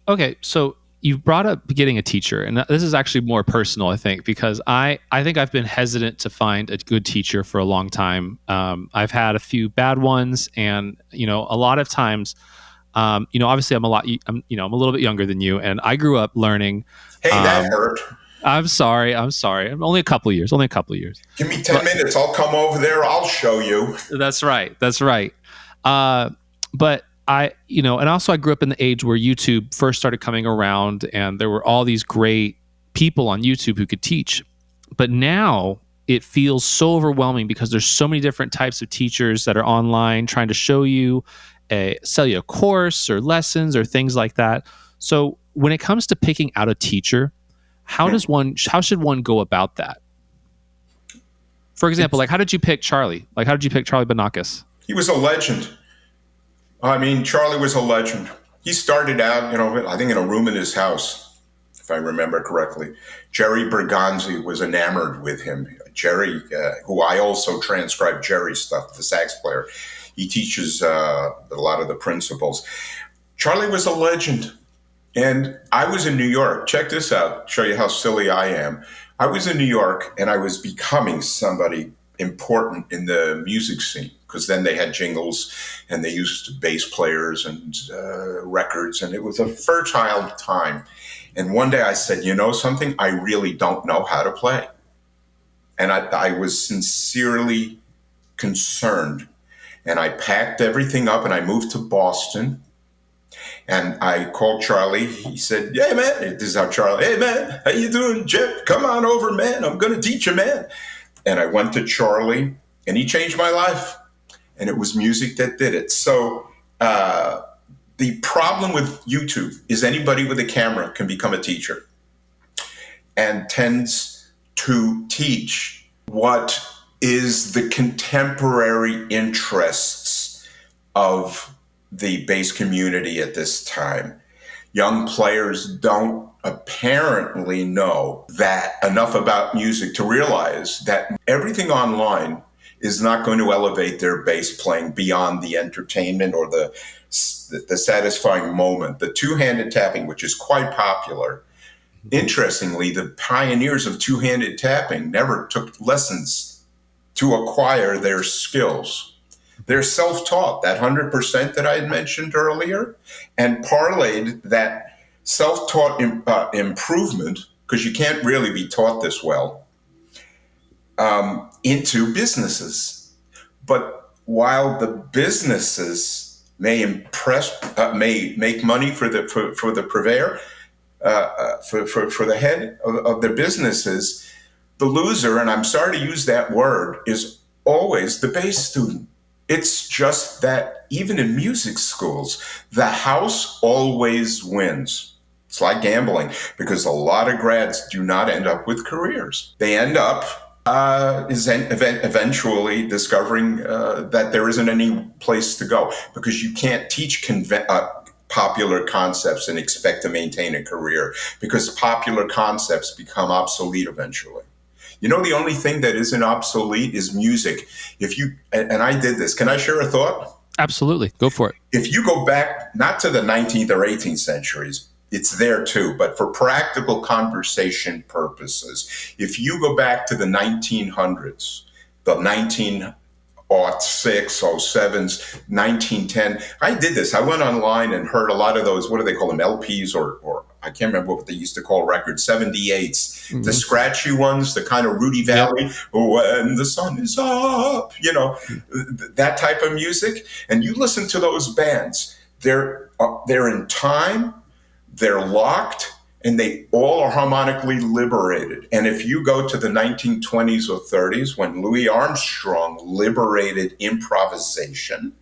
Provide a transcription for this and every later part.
Okay, so you brought up getting a teacher, and this is actually more personal, I think, because I think I've been hesitant to find a good teacher for a long time. I've had a few bad ones, and a lot of times, obviously I'm a little bit younger than you, and I grew up learning. Hey, that Um, hurt. I'm sorry. I'm only a couple of years. Only a couple of years. Give me 10 But minutes. I'll come over there. I'll show you. that's right. That's right. But and also I grew up in the age where YouTube first started coming around, and there were all these great people on YouTube who could teach. But now it feels so overwhelming because there's so many different types of teachers that are online trying to show you, sell you a course or lessons or things like that. So when it comes to picking out a teacher, how should one go about that? For example, like how did you pick Charlie? Like how did you pick Charlie Banacos? He was a legend. I mean, Charlie was a legend. He started out, I think in a room in his house, if I remember correctly. Jerry Bergonzi was enamored with him. Jerry, who I also transcribed Jerry's stuff, the sax player. He teaches a lot of the principles. Charlie was a legend. And I was in New York. Check this out, show you how silly I am. I was in New York and I was becoming somebody important in the music scene because then they had jingles and they used bass players and records, and it was a fertile time. And one day I said, you know something? I really don't know how to play. And I was sincerely concerned. And I packed everything up and I moved to Boston. And I called Charlie. He said, "Hey man, this is how Charlie. Hey man, how you doing, Jeff? Come on over, man. I'm gonna teach you, man." And I went to Charlie, and he changed my life. And it was music that did it. So the problem with YouTube is anybody with a camera can become a teacher, and tends to teach what is the contemporary interests of the bass community at this time. Young players don't apparently know that enough about music to realize that everything online is not going to elevate their bass playing beyond the entertainment or the satisfying moment. The two-handed tapping, which is quite popular. Interestingly, the pioneers of two-handed tapping never took lessons to acquire their skills. They're self-taught, that 100% that I had mentioned earlier, and parlayed that self-taught improvement, because you can't really be taught this well, into businesses. But while the businesses may may make money for the purveyor, for the head of their businesses, the loser, and I'm sorry to use that word, is always the bass student. It's just that even in music schools, the house always wins. It's like gambling, because a lot of grads do not end up with careers. They end up eventually discovering that there isn't any place to go, because you can't teach popular concepts and expect to maintain a career, because popular concepts become obsolete eventually. The only thing that isn't obsolete is music. And I did this. Can I share a thought? Absolutely. Go for it. If you go back, not to the 19th or 18th centuries, it's there too, but for practical conversation purposes, if you go back to the 1900s, the 1906, 07s, 1910, I did this. I went online and heard a lot of those, what do they call them, LPs or I can't remember what they used to call records, 78s, the scratchy ones, the kind of Rudy Valley, when the sun is up, that type of music. And you listen to those bands, they're in time, they're locked, and they all are harmonically liberated. And if you go to the 1920s or 30s, when Louis Armstrong liberated improvisation,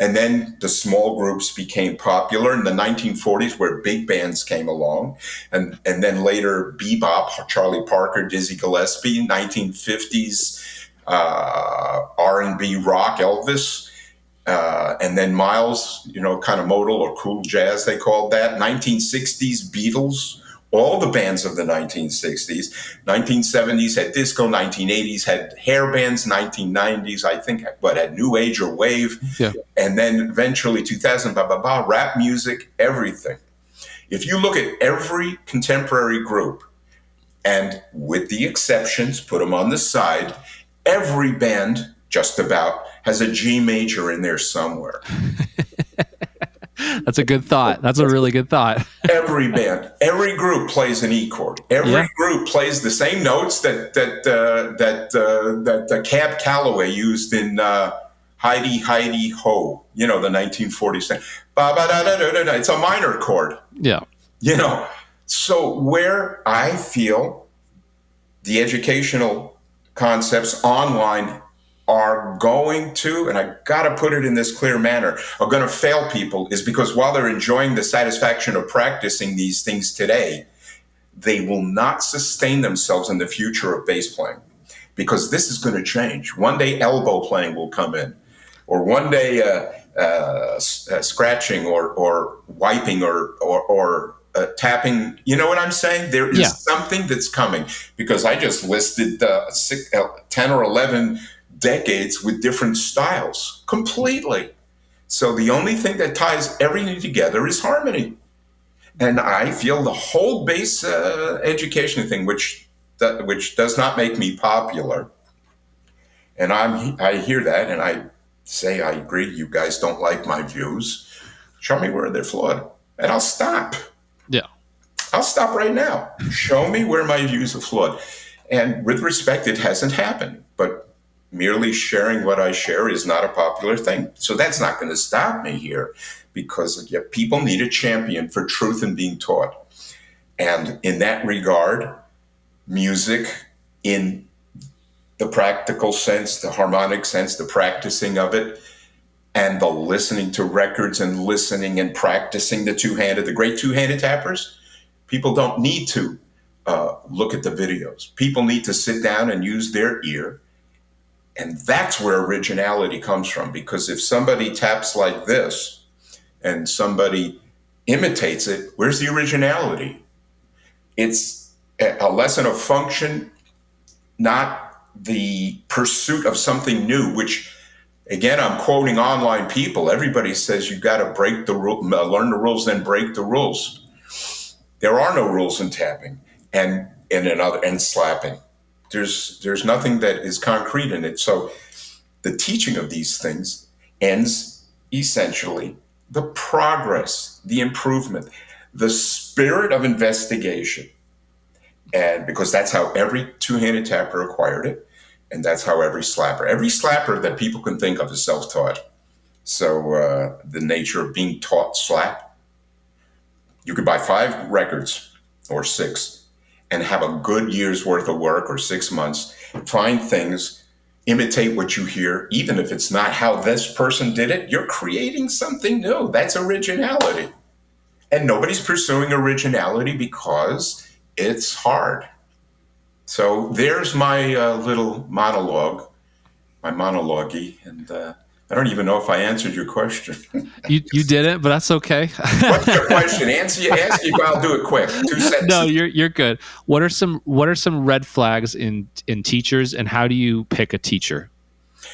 and then the small groups became popular in the 1940s, where big bands came along. And then later bebop, Charlie Parker, Dizzy Gillespie, 1950s R&B rock, Elvis. And then Miles, kind of modal or cool jazz, they called that. 1960s Beatles, all the bands of the 1960s. 1970s had disco, 1980s had hair bands, 1990s, I think, had New Age or Wave. Yeah. And then eventually 2000, rap music, everything. If you look at every contemporary group, and with the exceptions, put them on the side, every band just about has a G major in there somewhere. That's a good thought. That's a really good thought. Every band, every group plays an E chord. Every Yeah. group plays the same notes that Cab Calloway used in Heidi Heidi Ho. You know, the 1940s thing. Ba ba da da da da da. It's a minor chord. Yeah. You know, so where I feel the educational concepts online are going to, and I got to put it in this clear manner, are going to fail people is because while they're enjoying the satisfaction of practicing these things today, they will not sustain themselves in the future of bass playing because this is going to change. One day elbow playing will come in, or one day scratching or wiping or tapping. You know what I'm saying? There is Yeah. something that's coming because I just listed 10 or 11 decades with different styles completely. So the only thing that ties everything together is harmony. And I feel the whole bass education thing, which does not make me popular, and I hear that and I say I agree. You guys don't like my views. Show me where they're flawed, and I'll stop. Yeah. I'll stop right now. Show me where my views are flawed. And with respect, it hasn't happened. But merely sharing what I share is not a popular thing. So that's not going to stop me here because people need a champion for truth and being taught. And in that regard, music in the practical sense, the harmonic sense, the practicing of it, and the listening to records and listening and practicing the great two-handed tappers, people don't need to look at the videos. People need to sit down and use their ear. And that's where originality comes from. Because if somebody taps like this and somebody imitates it, where's the originality? It's a lesson of function, not the pursuit of something new, which, again, I'm quoting online people. Everybody says you got to break the rule, learn the rules, then break the rules. There are no rules in tapping and slapping. There's nothing that is concrete in it. So the teaching of these things ends essentially the progress, the improvement, the spirit of investigation. And because that's how every two-handed tapper acquired it, and that's how every slapper that people can think of is self-taught. So the nature of being taught slap, you could buy 5 records or 6 and have a good year's worth of work or 6 months, find things, imitate what you hear, even if it's not how this person did it, you're creating something new. That's originality. And nobody's pursuing originality because it's hard. So there's my little monologue, my monologue-y, and I don't even know if I answered your question. You didn't, but that's okay. What's your question? Ask you, but I'll do it quick. 2 sentences. No, you're good. What are some red flags in teachers, and how do you pick a teacher?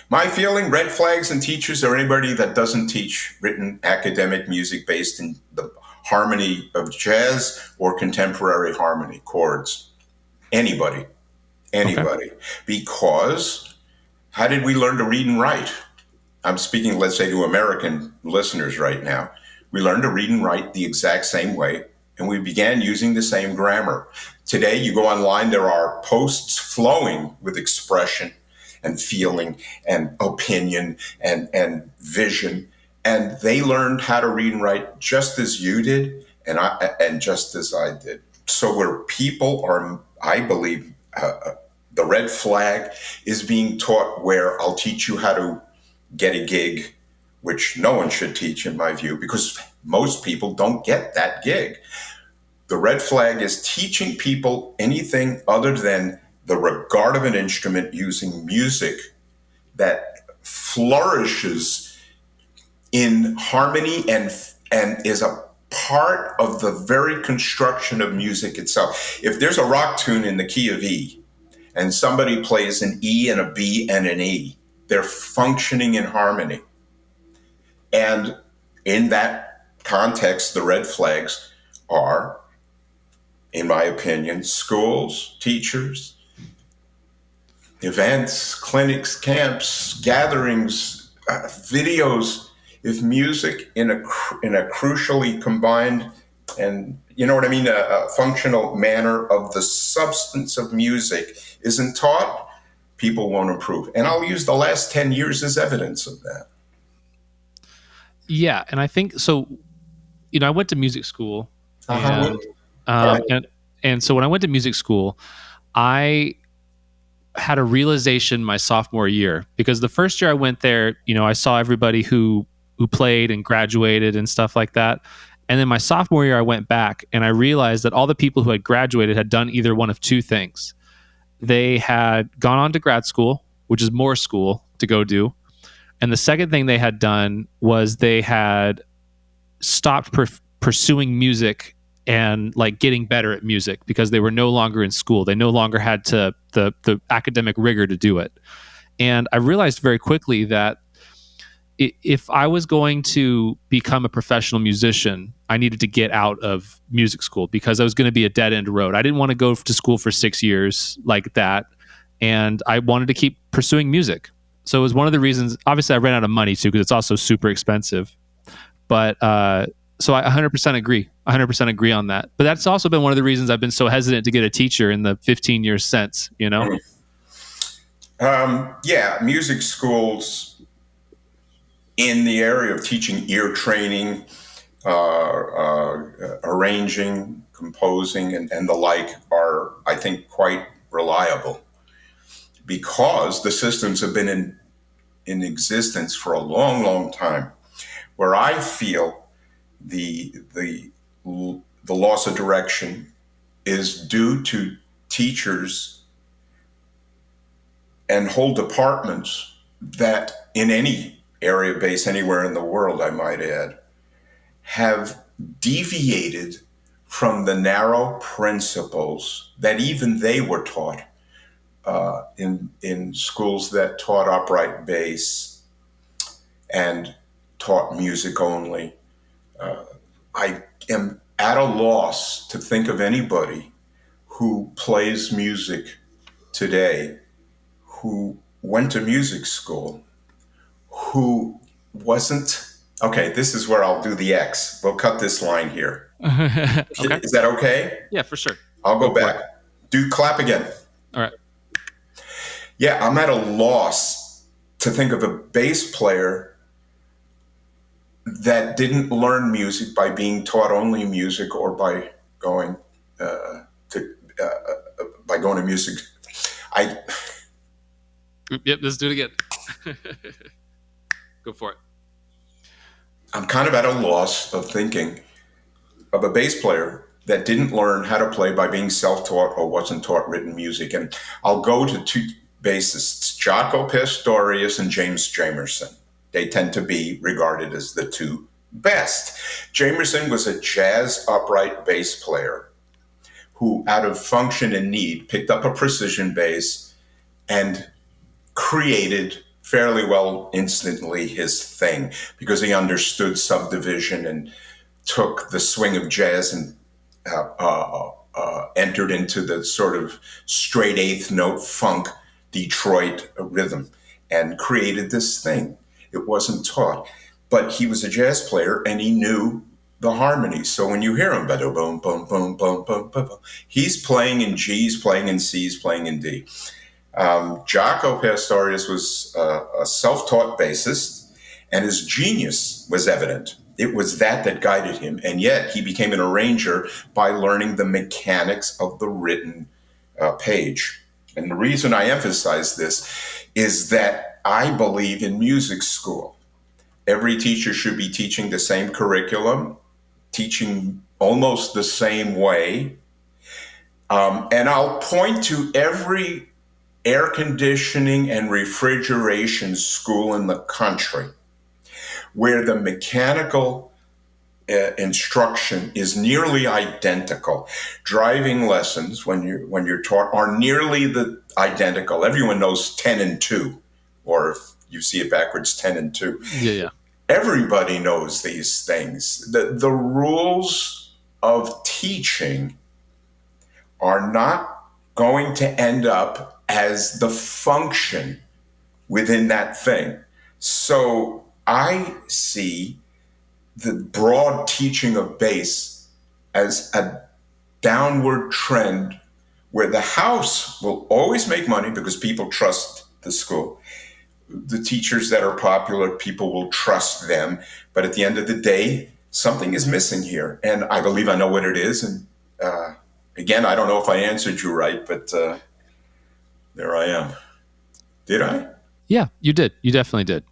My feeling, red flags in teachers are anybody that doesn't teach written academic music based in the harmony of jazz or contemporary harmony, chords. Anybody. Okay. Because how did we learn to read and write? I'm speaking, let's say, to American listeners right now. We learned to read and write the exact same way, and we began using the same grammar. Today, you go online, there are posts flowing with expression and feeling and opinion and vision, and they learned how to read and write just as you did and just as I did. So where people are, I believe, the red flag is being taught where I'll teach you how to get a gig, which no one should teach in my view, because most people don't get that gig. The red flag is teaching people anything other than the regard of an instrument using music that flourishes in harmony and is a part of the very construction of music itself. If there's a rock tune in the key of E and somebody plays an E and a B and an E, they're functioning in harmony. And in that context, the red flags are, in my opinion, schools, teachers, events, clinics, camps, gatherings, videos. If music in a crucially combined and you know what I mean, a functional manner of the substance of music isn't taught, people won't improve. And I'll use the last 10 years as evidence of that. Yeah, and I think so. I went to music school, Uh-huh. and um, and and so when I went to music school, I had a realization my sophomore year, because the first year I went there, I saw everybody who played and graduated and stuff like that. And then my sophomore year I went back and I realized that all the people who had graduated had done either one of two things. They had gone on to grad school, which is more school to go do. And the second thing they had done was they had stopped pursuing music and like getting better at music because they were no longer in school. They no longer had the academic rigor to do it. And I realized very quickly that if I was going to become a professional musician, I needed to get out of music school because I was going to be a dead end road. I didn't want to go to school for 6 years like that. And I wanted to keep pursuing music. So it was one of the reasons. Obviously, I ran out of money too because it's also super expensive. But so I 100% agree. 100% agree on that. But that's also been one of the reasons I've been so hesitant to get a teacher in the 15 years since, Yeah, music schools in the area of teaching ear training, arranging, composing, and the like are, I think, quite reliable because the systems have been in existence for a long, long time. Where I feel the the loss of direction is due to teachers and whole departments that in any area base anywhere in the world, I might add, have deviated from the narrow principles that even they were taught in schools that taught upright bass and taught music only. I am at a loss to think of anybody who plays music today who went to music school who wasn't okay. This is where I'll do the X. We'll cut this line here. Okay. Is that okay? Yeah, for sure. I'll go back. Do clap again. All right. Yeah, I'm at a loss to think of a bass player that didn't learn music by being taught only music or by going to by going to music. I Yep, let's do it again. Go for it. I'm kind of at a loss of thinking of a bass player that didn't learn how to play by being self-taught or wasn't taught written music. And I'll go to two bassists, Jaco Pastorius and James Jamerson. They tend to be regarded as the two best. Jamerson was a jazz upright bass player who, out of function and need, picked up a precision bass and created fairly well instantly his thing because he understood subdivision and took the swing of jazz and entered into the sort of straight eighth note funk Detroit rhythm and created this thing. It wasn't taught, but he was a jazz player and he knew the harmonies. So when you hear him, boom, boom, boom, boom, boom, boom, boom, he's playing in G's, playing in C's, playing in D. Jaco Pastorius was a self-taught bassist, and his genius was evident. It was that guided him, and yet he became an arranger by learning the mechanics of the written page. And the reason I emphasize this is that I believe in music school. Every teacher should be teaching the same curriculum, teaching almost the same way. And I'll point to every air conditioning and refrigeration school in the country where the mechanical instruction is nearly identical. Driving lessons, when you're taught, are nearly the identical. Everyone knows 10 and 2, or if you see it backwards, 10 and 2. Yeah. Everybody knows these things. The rules of teaching are not going to end up as the function within that thing. So I see the broad teaching of bass as a downward trend where the house will always make money because people trust the school. The teachers that are popular, people will trust them. But at the end of the day, something is missing here. And I believe I know what it is. And again, I don't know if I answered you right, but there I am. Did I? Yeah, you did. You definitely did.